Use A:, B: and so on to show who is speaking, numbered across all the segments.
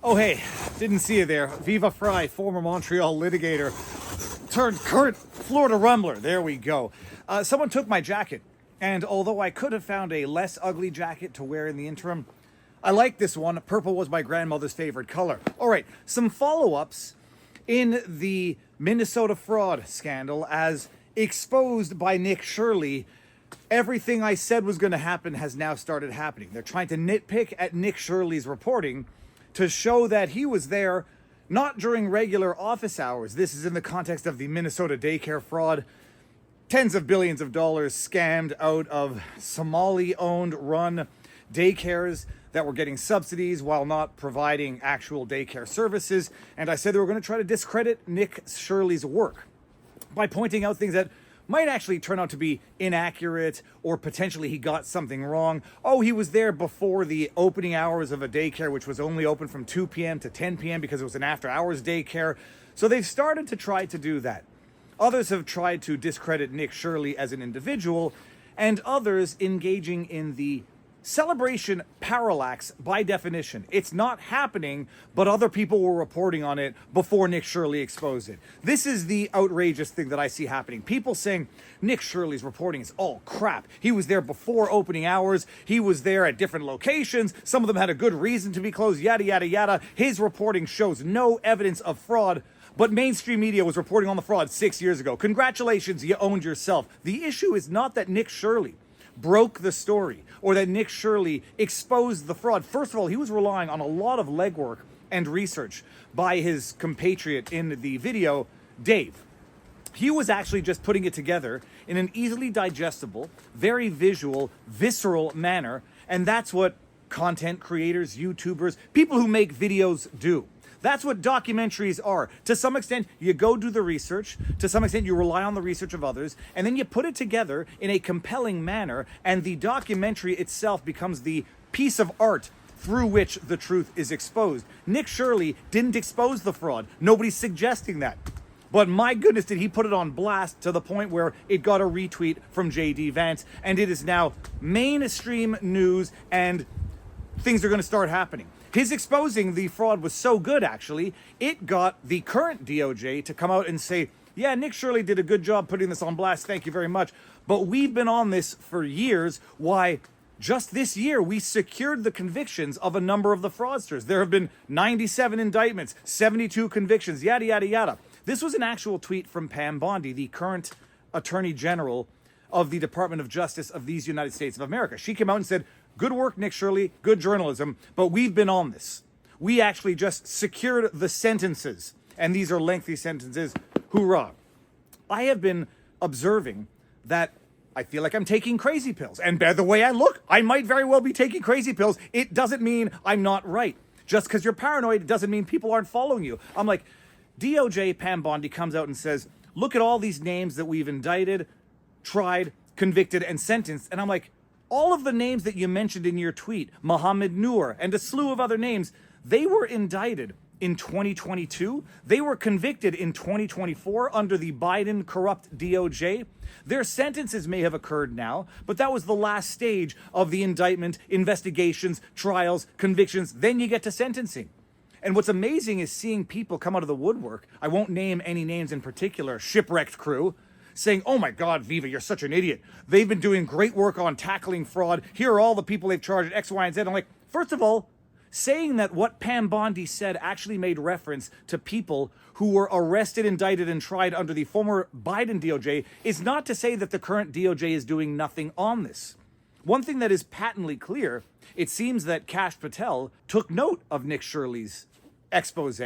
A: Oh, hey, didn't see you there. Viva Fry, former Montreal litigator, turned current Florida rumbler. There we go. Someone took my jacket, and although I could have found a less ugly jacket to wear in the interim, I like this one. Purple was my grandmother's favorite color. All right, some follow-ups in the Minnesota fraud scandal as exposed by Nick Shirley. Everything I said was going to happen has now started happening. They're trying to nitpick at Nick Shirley's reporting to show that he was there not during regular office hours. This is in the context of the Minnesota daycare fraud. Tens of billions of dollars scammed out of Somali-owned, run daycares that were getting subsidies while not providing actual daycare services. And I said they were going to try to discredit Nick Shirley's work by pointing out things that might actually turn out to be inaccurate, or potentially he got something wrong. Oh, he was there before the opening hours of a daycare, which was only open from 2 p.m. to 10 p.m. because it was an after-hours daycare. So they've started to try to do that. Others have tried to discredit Nick Shirley as an individual, and others engaging in the celebration parallax by definition. It's not happening, but other people were reporting on it before Nick Shirley exposed it. This is the outrageous thing that I see happening. People saying Nick Shirley's reporting is all crap. He was there before opening hours. He was there at different locations. Some of them had a good reason to be closed, yada, yada, yada. His reporting shows no evidence of fraud, but mainstream media was reporting on the fraud 6 years ago. Congratulations, you owned yourself. The issue is not that Nick Shirley broke the story or that Nick Shirley exposed the fraud. First of all, he was relying on a lot of legwork and research by his compatriot in the video, Dave. He was actually just putting it together in an easily digestible, very visual, visceral manner, and that's what content creators, YouTubers, people who make videos do. That's what documentaries are. To some extent, you go do the research. To some extent, you rely on the research of others. And then you put it together in a compelling manner. And the documentary itself becomes the piece of art through which the truth is exposed. Nick Shirley didn't expose the fraud. Nobody's suggesting that. But my goodness, did he put it on blast to the point where it got a retweet from J.D. Vance. And it is now mainstream news, and things are going to start happening. His exposing the fraud was so good, actually, it got the current DOJ to come out and say, yeah, Nick Shirley did a good job putting this on blast. Thank you very much. But we've been on this for years. Why, just this year, we secured the convictions of a number of the fraudsters. There have been 97 indictments, 72 convictions, yada, yada, yada. This was an actual tweet from Pam Bondi, the current Attorney General of the Department of Justice of these United States of America. She came out and said, good work, Nick Shirley, good journalism, but we've been on this. We actually just secured the sentences, and these are lengthy sentences. Hoorah. I have been observing that I feel like I'm taking crazy pills. And by the way I look, I might very well be taking crazy pills. It doesn't mean I'm not right. Just because you're paranoid, it doesn't mean people aren't following you. I'm like, DOJ Pam Bondi comes out and says, look at all these names that we've indicted, tried, convicted, and sentenced. And I'm like, all of the names that you mentioned in your tweet, Mohammed Noor and a slew of other names, they were indicted in 2022. They were convicted in 2024 under the Biden corrupt DOJ. Their sentences may have occurred now, but that was the last stage of the indictment, investigations, trials, convictions. Then you get to sentencing. And what's amazing is seeing people come out of the woodwork. I won't name any names in particular, shipwrecked crew, saying, oh my God, Viva, you're such an idiot. They've been doing great work on tackling fraud. Here are all the people they've charged, X, Y, and Z. I'm like, first of all, saying that what Pam Bondi said actually made reference to people who were arrested, indicted, and tried under the former Biden DOJ is not to say that the current DOJ is doing nothing on this. One thing that is patently clear, it seems that Kash Patel took note of Nick Shirley's expose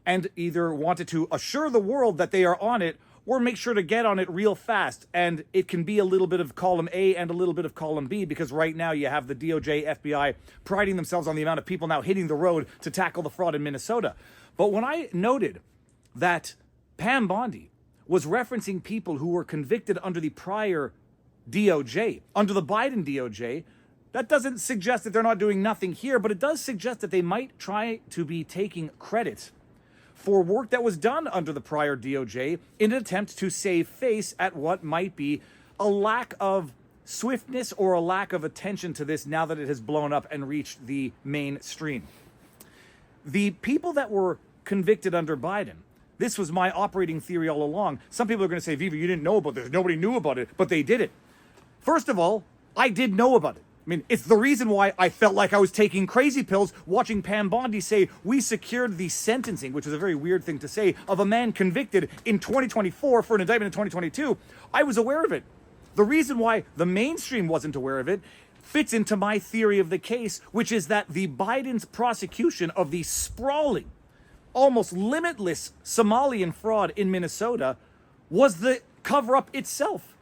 A: and either wanted to assure the world that they are on it or make sure to get on it real fast. And it can be a little bit of column A and a little bit of column B, because right now you have the DOJ, FBI priding themselves on the amount of people now hitting the road to tackle the fraud in Minnesota. But when I noted that Pam Bondi was referencing people who were convicted under the prior DOJ, under the Biden DOJ, that doesn't suggest that they're not doing nothing here, but it does suggest that they might try to be taking credit for work that was done under the prior DOJ in an attempt to save face at what might be a lack of swiftness or a lack of attention to this now that it has blown up and reached the mainstream. The people that were convicted under Biden, this was my operating theory all along. Some people are going to say, Viva, you didn't know about this. Nobody knew about it, but they did it. First of all, I did know about it. I mean, it's the reason why I felt like I was taking crazy pills watching Pam Bondi say we secured the sentencing, which is a very weird thing to say, of a man convicted in 2024 for an indictment in 2022. I was aware of it. The reason why the mainstream wasn't aware of it fits into my theory of the case, which is that the Biden's prosecution of the sprawling, almost limitless Somalian fraud in Minnesota was the cover-up itself.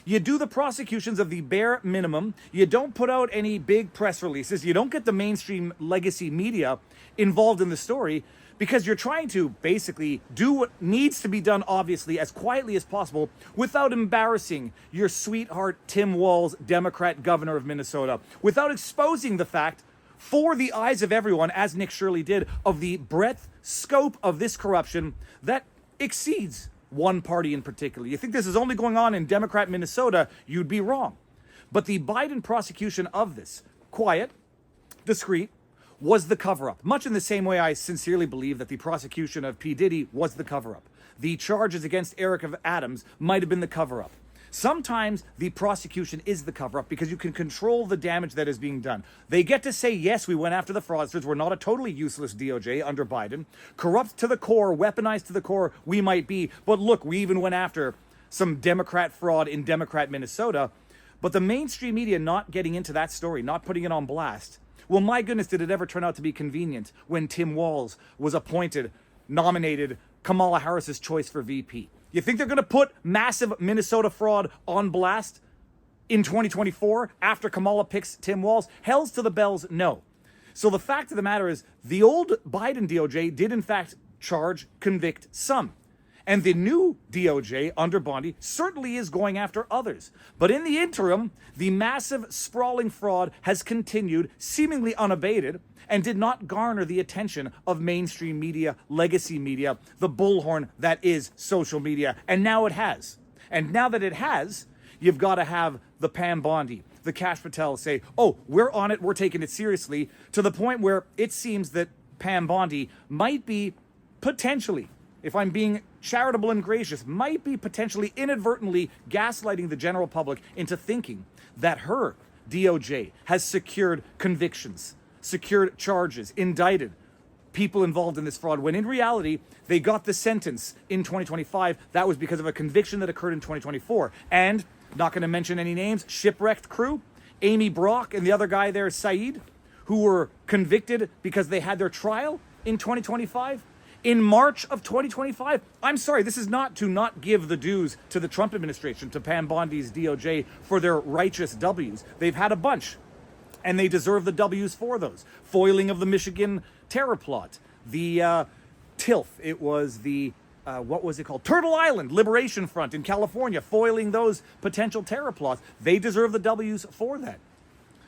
A: You do the prosecutions of the bare minimum. You don't put out any big press releases. You don't get the mainstream legacy media involved in the story because you're trying to basically do what needs to be done, obviously, as quietly as possible without embarrassing your sweetheart Tim Walz, Democrat governor of Minnesota, without exposing the fact for the eyes of everyone, as Nick Shirley did, of the breadth, scope of this corruption that exceeds one party in particular. You think this is only going on in Democrat Minnesota, you'd be wrong. But the Biden prosecution of this, quiet, discreet, was the cover-up. Much in the same way I sincerely believe that the prosecution of P. Diddy was the cover-up. The charges against Eric Adams might have been the cover-up. Sometimes the prosecution is the cover-up because you can control the damage that is being done. They get to say, yes, we went after the fraudsters. We're not a totally useless DOJ under Biden. Corrupt to the core, weaponized to the core, we might be. But look, we even went after some Democrat fraud in Democrat Minnesota. But the mainstream media not getting into that story, not putting it on blast. Well, my goodness, did it ever turn out to be convenient when Tim Walz was appointed, nominated Kamala Harris's choice for VP? You think they're going to put massive Minnesota fraud on blast in 2024 after Kamala picks Tim Walz? Hells to the bells, no. So the fact of the matter is the old Biden DOJ did in fact charge, convict some. And the new DOJ under Bondi certainly is going after others. But in the interim, the massive sprawling fraud has continued seemingly unabated and did not garner the attention of mainstream media, legacy media, the bullhorn that is social media. And now it has. And now that it has, you've got to have the Pam Bondi, the Kash Patel say, oh, we're on it, we're taking it seriously, to the point where it seems that Pam Bondi might be potentially, if I'm being charitable and gracious, might be potentially inadvertently gaslighting the general public into thinking that her DOJ has secured convictions, secured charges, indicted people involved in this fraud, when in reality, they got the sentence in 2025. That was because of a conviction that occurred in 2024. And, not going to mention any names, shipwrecked crew, Amy Brock and the other guy there, Saeed, who were convicted because they had their trial in 2025. In March of 2025, I'm sorry, this is not to not give the dues to the Trump administration, to Pam Bondi's DOJ for their righteous W's. They've had a bunch, and they deserve the W's for those. Foiling of the Michigan terror plot, the TILF, it was the, what was it called? Turtle Island Liberation Front in California, foiling those potential terror plots. They deserve the W's for that.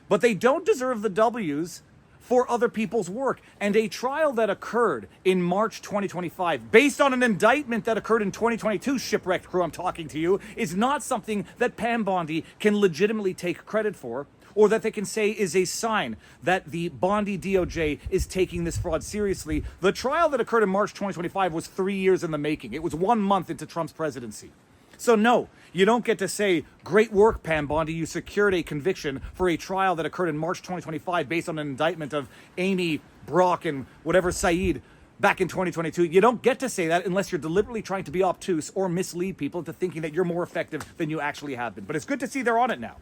A: But they don't deserve the W's for other people's work. And a trial that occurred in March 2025, based on an indictment that occurred in 2022, shipwrecked crew, I'm talking to you, is not something that Pam Bondi can legitimately take credit for, or that they can say is a sign that the Bondi DOJ is taking this fraud seriously. The trial that occurred in March 2025 was 3 years in the making. It was 1 month into Trump's presidency. So no, you don't get to say, great work, Pam Bondi, you secured a conviction for a trial that occurred in March 2025 based on an indictment of Amy Brock and whatever Saeed back in 2022. You don't get to say that unless you're deliberately trying to be obtuse or mislead people into thinking that you're more effective than you actually have been. But it's good to see they're on it now.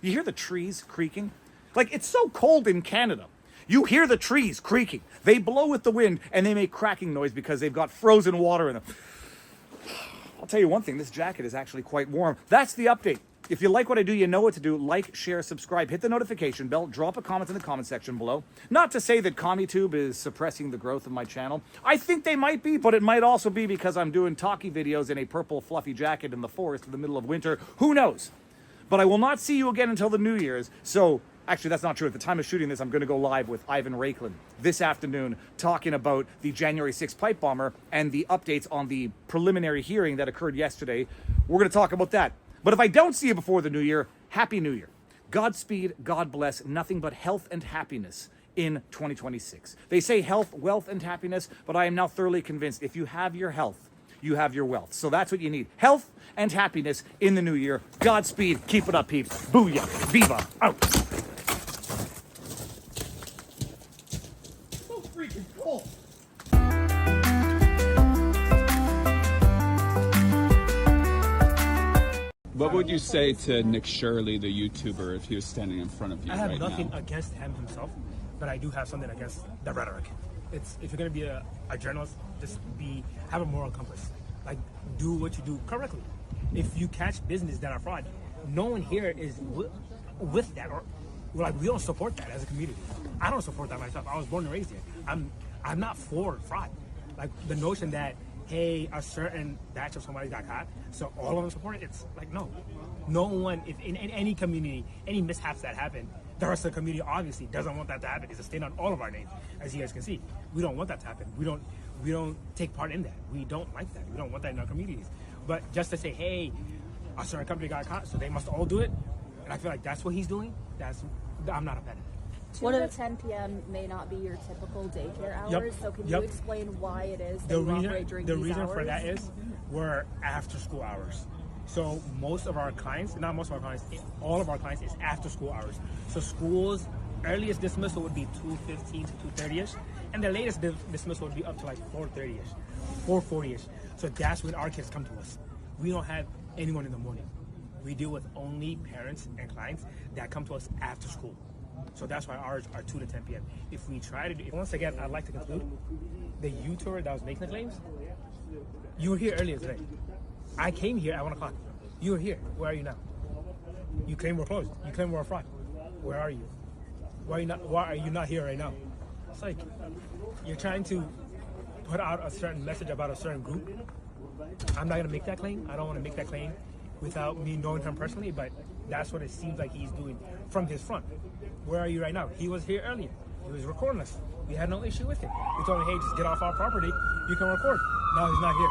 A: You hear the trees creaking? Like, it's so cold in Canada. You hear the trees creaking. They blow with the wind and they make cracking noise because they've got frozen water in them. I'll tell you one thing, this jacket is actually quite warm. That's the update. If you like what I do, you know what to do. Like, share, subscribe, hit the notification bell, drop a comment in the comment section below. Not to say that CommieTube is suppressing the growth of my channel. I think they might be, but it might also be because I'm doing talkie videos in a purple fluffy jacket in the forest in the middle of winter. Who knows? But I will not see you again until the New Year's. So, actually, that's not true. At the time of shooting this, I'm going to go live with Ivan Raiklin this afternoon talking about the January 6th pipe bomber and the updates on the preliminary hearing that occurred yesterday. We're going to talk about that. But if I don't see you before the New Year, Happy New Year. Godspeed, God bless, nothing but health and happiness in 2026. They say health, wealth, and happiness, but I am now thoroughly convinced if you have your health, you have your wealth. So that's what you need. Health and happiness in the new year. Godspeed. Keep it up, peeps. Booyah. Viva. Out. So freaking cool.
B: What would you say to Nick Shirley, the YouTuber, if he was standing in front of you
C: I have
B: right
C: nothing
B: now?
C: against him himself, but I do have something against the rhetoric. It's if you're gonna be a journalist, just have a moral compass. Like, do what you do correctly. If you catch business that are fraud, no one here is with that, or like we don't support that as a community. I don't support that myself. I was born and raised here. I'm not for fraud. Like the notion that, hey, a certain batch of somebody got caught, so all of them support it. It's like, no one. If in any community, any mishaps that happen, the rest of the community obviously doesn't want that to happen. It's a stain on all of our names, as you guys can see. We don't want that to happen. We don't take part in that. We don't like that. We don't want that in our communities. But just to say, hey, a certain company got caught, so they must all do it, and I feel like that's what he's doing. I'm not a fan of it.
D: 2 to 10 p.m. may not be your typical daycare hours, so can you explain why it is that you operate during these hours?
C: The reason for that is we're after school hours. So most of our clients, not most of our clients, all of our clients is after school hours. So schools, earliest dismissal would be 2:15 to 2:30ish, and the latest dismissal would be up to like 4:30ish, 4:40ish. So that's when our kids come to us. We don't have anyone in the morning. We deal with only parents and clients that come to us after school. So that's why ours are 2 to 10 p.m. If we try to do, once again, I'd like to conclude, the YouTuber that was making the claims, you were here earlier today. I came here at 1 o'clock. You were here. Where are you now? You claim we're closed. You claim we're a fraud. Where are you? Why are you not here right now? It's like you're trying to put out a certain message about a certain group. I'm not gonna make that claim. I don't want to make that claim without me knowing him personally, but that's what it seems like he's doing from his front. Where are you right now? He was here earlier. He was recording us. We had no issue with it. We told him, hey, just get off our property. You can record. Now he's not here.